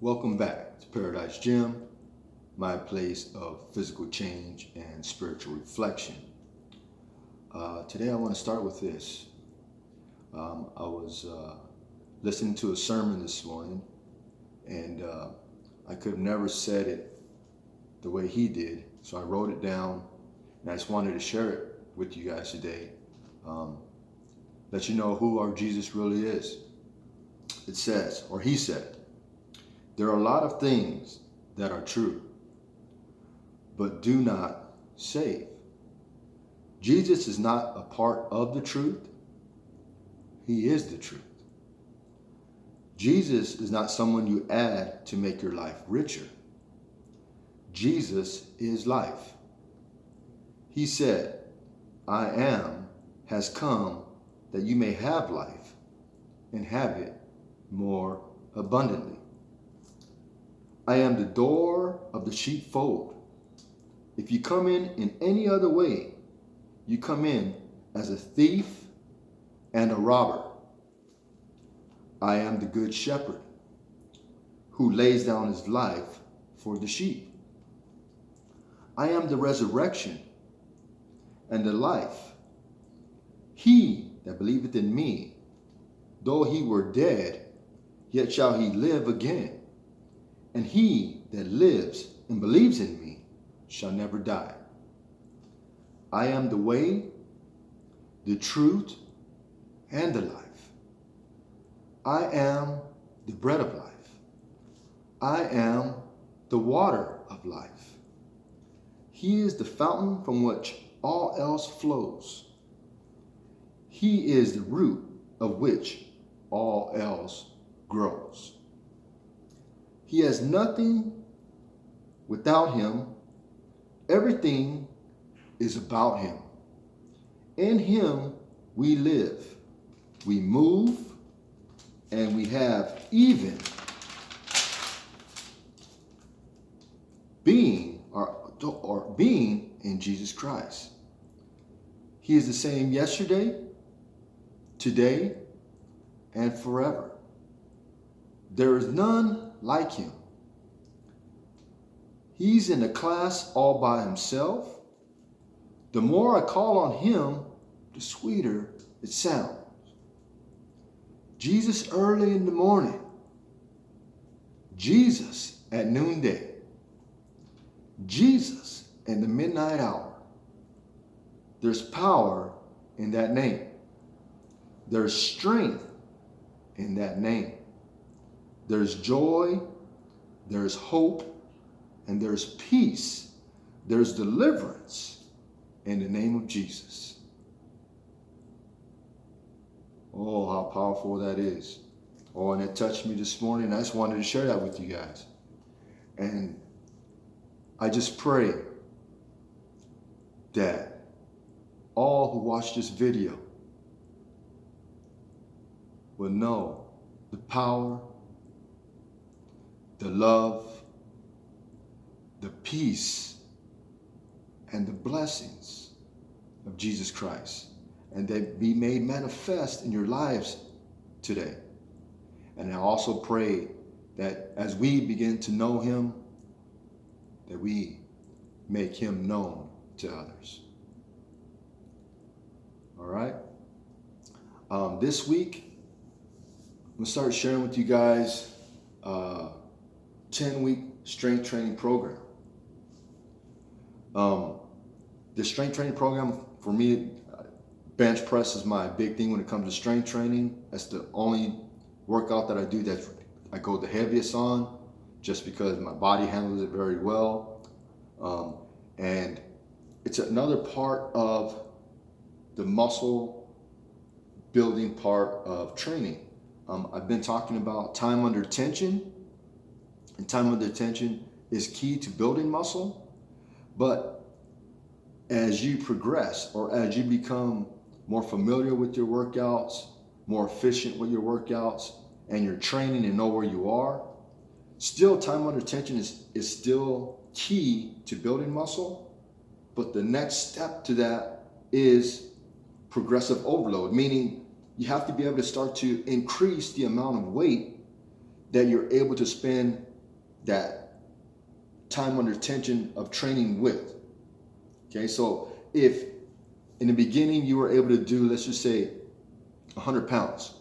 Welcome back to Paradise Gym, my place of physical change and spiritual reflection. Today I want to start with this. I was listening to a sermon this morning, and I could have never said it the way he did, so I wrote it down, and I just wanted to share it with you guys today. Let you know who our Jesus really is. It says, or he said, there are a lot of things that are true, but do not save. Jesus is not a part of the truth. He is the truth. Jesus is not someone you add to make your life richer. Jesus is life. He said, I am has come that you may have life and have it more abundantly. I am the door of the sheepfold. If you come in any other way, you come in as a thief and a robber. I am the good shepherd who lays down his life for the sheep. I am the resurrection and the life. He that believeth in me, though he were dead, yet shall he live again. And he that lives and believes in me shall never die. I am the way, the truth, and the life. I am the bread of life. I am the water of life. He is the fountain from which all else flows. He is the root of which all else grows. He has nothing without him. Everything is about him. In him we live, we move, and we have even being or being in Jesus Christ. He is the same yesterday, today, and forever. There is none like him. He's in a class all by himself. The more I call on him, the sweeter it sounds. Jesus early in the morning. Jesus at noonday. Jesus in the midnight hour. There's power in that name. There's strength in that name. There's joy, there's hope, and there's peace. There's deliverance in the name of Jesus. Oh, how powerful that is. Oh, and it touched me this morning. I just wanted to share that with you guys. And I just pray that all who watch this video will know the power, the love, the peace, and the blessings of Jesus Christ, and they be made manifest in your lives today. And I also pray that as we begin to know him, that we make him known to others. All right? This week, I'm going to start sharing with you guys 10-week strength training program. The strength training program, for me, bench press is my big thing when it comes to strength training. That's the only workout that I do that I go the heaviest on, just because my body handles it very well. And it's another part of the muscle building part of training. I've been talking about time under tension. And time under tension is key to building muscle. But as you progress, or as you become more familiar with your workouts, more efficient with your workouts, and you're training and know where you are, still time under tension is still key to building muscle. But the next step to that is progressive overload, meaning you have to be able to start to increase the amount of weight that you're able to spend that time under tension of training with. Okay, so if in the beginning you were able to do, let's just say 100 pounds,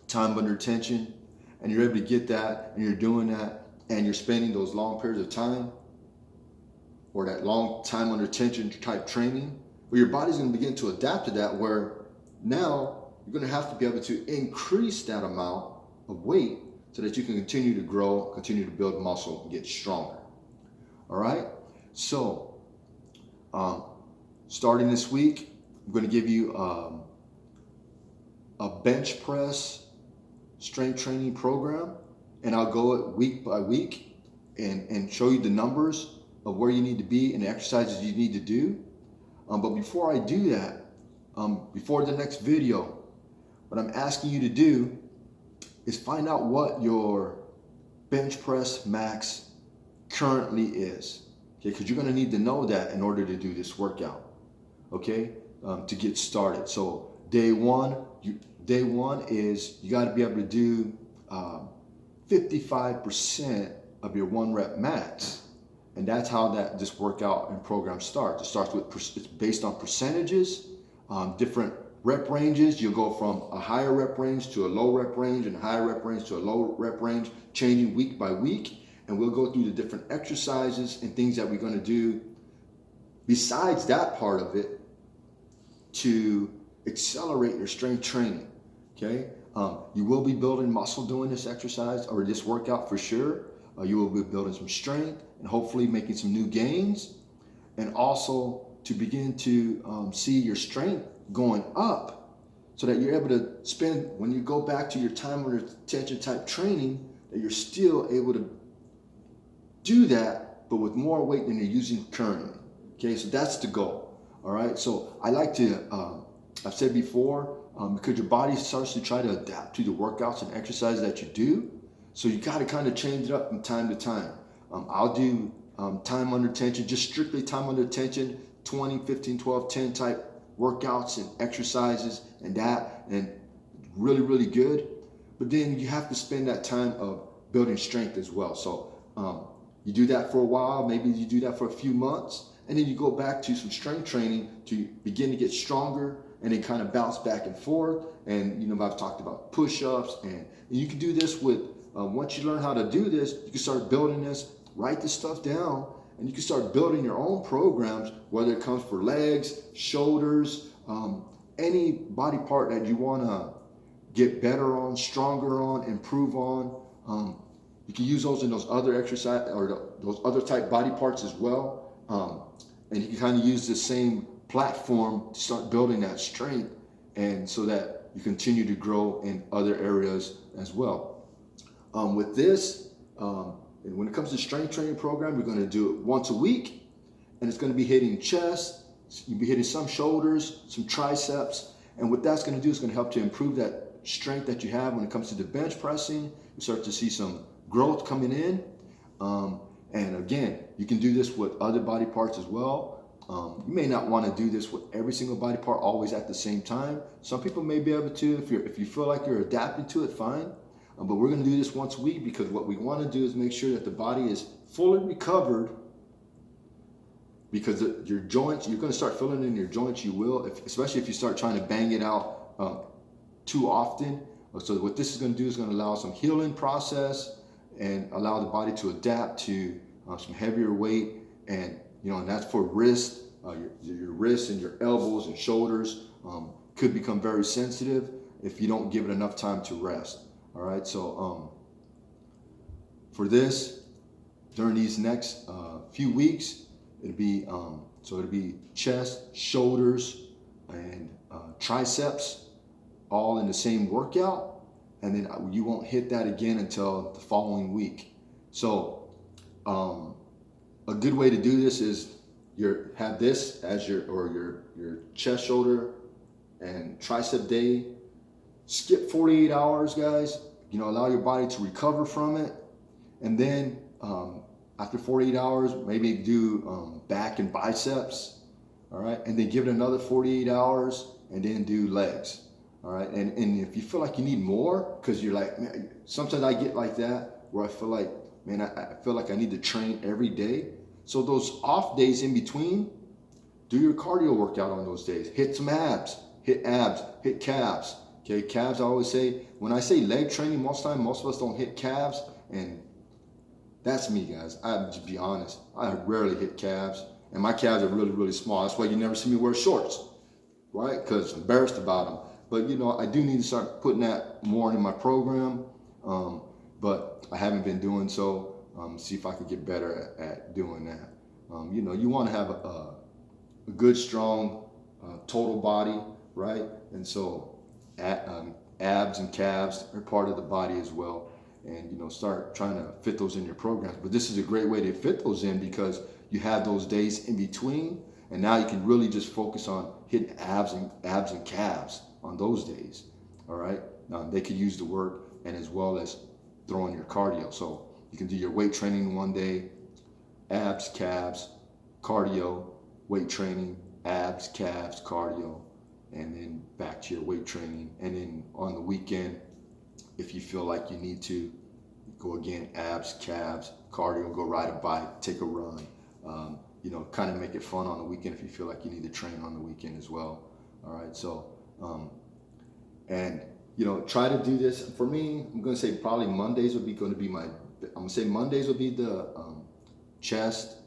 time under tension, and you're able to get that, and you're doing that, and you're spending those long periods of time, or that long time under tension type training, well, your body's going to begin to adapt to that, where now you're going to have to be able to increase that amount of weight so that you can continue to grow, continue to build muscle, and get stronger. All right? So, starting this week, I'm going to give you a bench press strength training program, and I'll go it week by week and show you the numbers of where you need to be and the exercises you need to do. But before I do that, before the next video, what I'm asking you to do is find out what your bench press max currently is. Okay, because you're going to need to know that in order to do this workout. Okay, to get started. So day one is you got to be able to do 55% of your 1 rep max, and that's how this workout and program starts. It starts with, it's based on percentages, different rep ranges. You'll go from a higher rep range to a low rep range, and a higher rep range to a low rep range, changing week by week. And we'll go through the different exercises and things that we're going to do besides that part of it to accelerate your strength training. Okay, you will be building muscle doing this exercise or this workout for sure. You will be building some strength and hopefully making some new gains, and also to begin to see your strength going up, so that you're able to spend, when you go back to your time under tension type training, that you're still able to do that, but with more weight than you're using currently. Okay, so that's the goal. All right, so I like to, I've said before, because your body starts to try to adapt to the workouts and exercises that you do, so you got to kind of change it up from time to time. I'll do time under tension, just strictly time under tension, 20, 15, 12, 10 type workouts and exercises and really, really good. But then you have to spend that time of building strength as well. So you do that for a while, maybe you do that for a few months, and then you go back to some strength training to begin to get stronger, and then kind of bounce back and forth. And you know, I've talked about push-ups, and you can do this with, once you learn how to do this, you can start building this, write this stuff down, and you can start building your own programs, whether it comes for legs, shoulders, any body part that you want to get better on, stronger on, improve on. You can use those in those other exercise or those other type body parts as well. And you can kind of use the same platform to start building that strength, and so that you continue to grow in other areas as well. With this, and when it comes to strength training program, we're going to do it once a week, and it's going to be hitting chest, you'll be hitting some shoulders, some triceps, and what that's going to do is going to help to improve that strength that you have when it comes to the bench pressing. You start to see some growth coming in, and again, you can do this with other body parts as well. You may not want to do this with every single body part always at the same time. Some people may be able to, if you feel like you're adapting to it, fine. But we're going to do this once a week, because what we want to do is make sure that the body is fully recovered, because your joints, you're going to start feeling it in your joints. You will, especially if you start trying to bang it out too often. So what this is going to do is going to allow some healing process and allow the body to adapt to some heavier weight. And you know, and that's for wrist, your wrists and your elbows and shoulders could become very sensitive if you don't give it enough time to rest. All right, so for this, during these next few weeks, it'll be chest, shoulders, and triceps, all in the same workout, and then you won't hit that again until the following week. So a good way to do this is have this as your chest, shoulder, and tricep day. Skip 48 hours, guys. You know, allow your body to recover from it, and then after 48 hours, maybe do back and biceps. All right, and then give it another 48 hours, and then do legs. All right, and if you feel like you need more, because you're like, man, sometimes I get like that, where I feel like, man, I feel like I need to train every day. So those off days in between, do your cardio workout on those days. Hit some abs, hit calves. Okay, calves, I always say, when I say leg training, most of us don't hit calves, and that's me, guys. I have to be honest. I rarely hit calves, and my calves are really, really small. That's why you never see me wear shorts, right? Because I'm embarrassed about them. But, you know, I do need to start putting that more in my program, but I haven't been doing so. See if I can get better at doing that. You know, you want to have a good, strong, total body, right? And so abs and calves are part of the body as well. And, you know, start trying to fit those in your programs. But this is a great way to fit those in because you have those days in between, and now you can really just focus on hitting abs and calves on those days. All right. They could use the work and as well as throwing your cardio. So you can do your weight training one day, abs, calves, cardio, weight training, abs, calves, cardio, and then back to your weight training. And then on the weekend, if you feel like you need to, go again, abs, calves, cardio, go ride a bike, take a run. You know, kind of make it fun on the weekend if you feel like you need to train on the weekend as well. All right, so, and, you know, try to do this. For me, I'm going to say probably Mondays would be going to be Mondays would be the chest,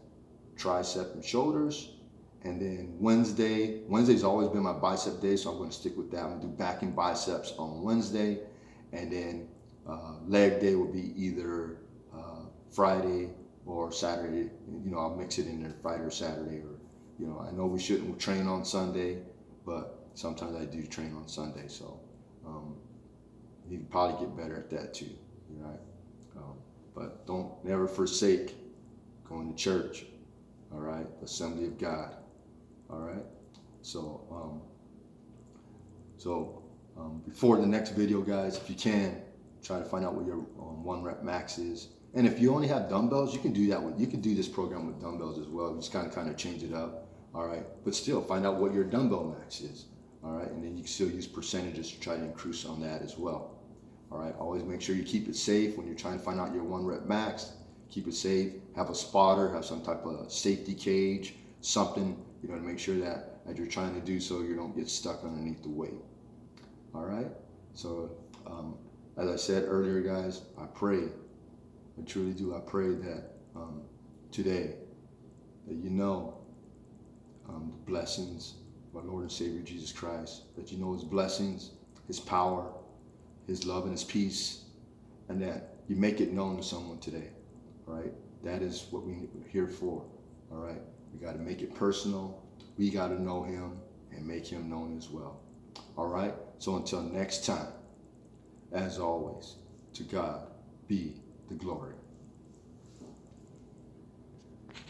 tricep, and shoulders. And then Wednesday's always been my bicep day, so I'm going to stick with that. I'm going to do back and biceps on Wednesday. And then leg day will be either Friday or Saturday. You know, I'll mix it in there, Friday or Saturday. Or, you know, I know we shouldn't train on Sunday, but sometimes I do train on Sunday. So you can probably get better at that too, right? But don't never forsake going to church, all right? Assembly of God, all right? So, before the next video, guys, if you can, try to find out what your 1 rep max is. And if you only have dumbbells, you can do that you can do this program with dumbbells as well. Just kind of change it up, all right? But still, find out what your dumbbell max is, all right? And then you can still use percentages to try to increase on that as well, all right? Always make sure you keep it safe when you're trying to find out your 1 rep max. Keep it safe. Have a spotter. Have some type of safety cage, something, you know, to make sure that as you're trying to do so, you don't get stuck underneath the weight. All right. So, as I said earlier, guys, I pray, I truly do. I pray that today that you know the blessings of our Lord and Savior Jesus Christ, that you know His blessings, His power, His love, and His peace, and that you make it known to someone today. All right. That is what we're here for. All right. We got to make it personal. We got to know Him and make Him known as well. All right. So until next time, as always, to God be the glory.